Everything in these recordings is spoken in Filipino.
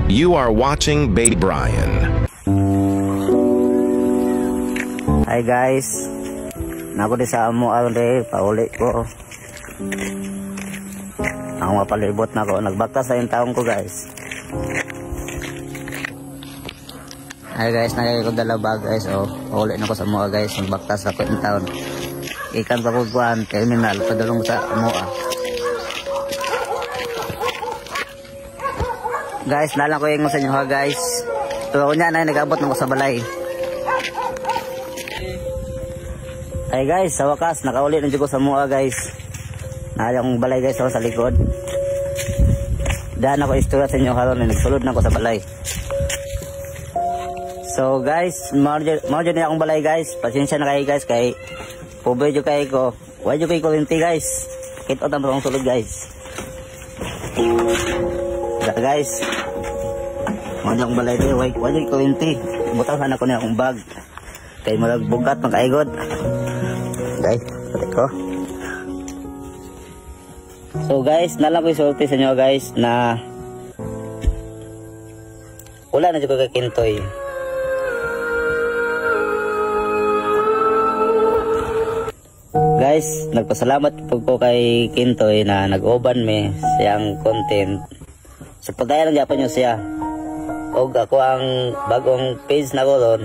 You are watching Baby Brian. Hi guys, nako di sa amo alde pauli ko. Ako mapalibot na ko, nagbaktas sa yung taong ko guys. Hi guys, nagay ko dalawa guys, pauli na ko sa amo guys, nagbaktas ako yung taon. Ikan pa ko kuhan, terminal, padulong sa amo. Guys, nalang ko yung sa inyo ha guys. Tuwa ko niya na nag-abot na ko sa balay. Ay guys, sa wakas, nakauli na dyan ko sa mua guys. Nalang kong balay guys sa likod. Daan ako istorya sa inyo haron, nagsulod na ko sa balay. So guys, mawad na akong balay guys. Pasensya na kayo guys, kay pobre dyan kayo ko. Huwag dyan kayo kulinti guys. Kitot ang parang sulod guys. Guys, mawad akong balay dyan, huwag dyan kulinti. Butasan ako na akong bag. Kay magbugat, magkaigod. Guys, pati ko. So guys, nalang ko isulti sa inyo guys na wala na dyan ko kay Kintoy. Guys, nagpasalamat po ko kay Kintoy na nag-oban me siyang content. So pagkaya lang Japan nyo siya. O ako ang bagong page na ko doon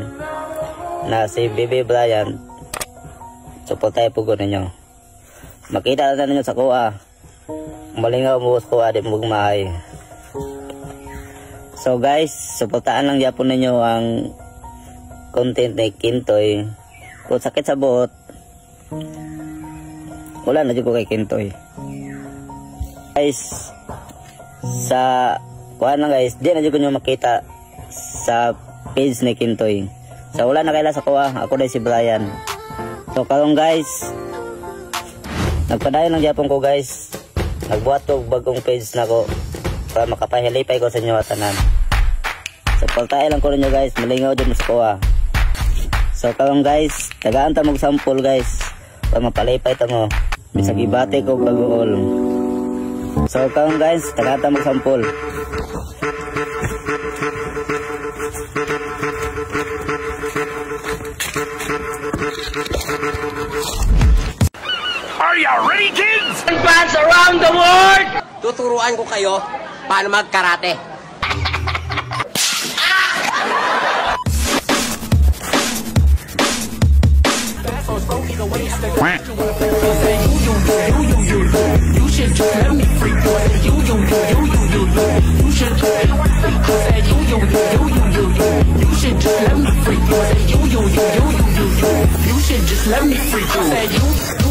na si Baby Brian. Support tayo po ko ninyo. Makita na ninyo sa kuha. Malingaw mo sa kuha, di mo gumay. So guys, supportaan lang yapon ninyo ang content ni Kintoy. Kung sakit sa buhot, wala na dyan ko kay Kintoy. Guys, sa kuha lang guys, di na dyan ko nyo makita sa page ni Kintoy. So wala na kaila sa kuha, ako na si Brian. So karong guys, nagpadayon lang Japon ko guys. Nagbuhat ko bagong page na ko para makapahilipay ko sa inyo atanan. So paltae lang ko ninyo guys, malingaw din sa kuha. So karong guys, tagaan ta mag sample guys para mapalipay ta mo. Bisag ibate ko bago all. So karong guys, tagaan ta mag sample. Are you ready, kids? Fans around the world! Tuturuan ko kayo paano mag-karate. You should just let me freak. You should just let me freak.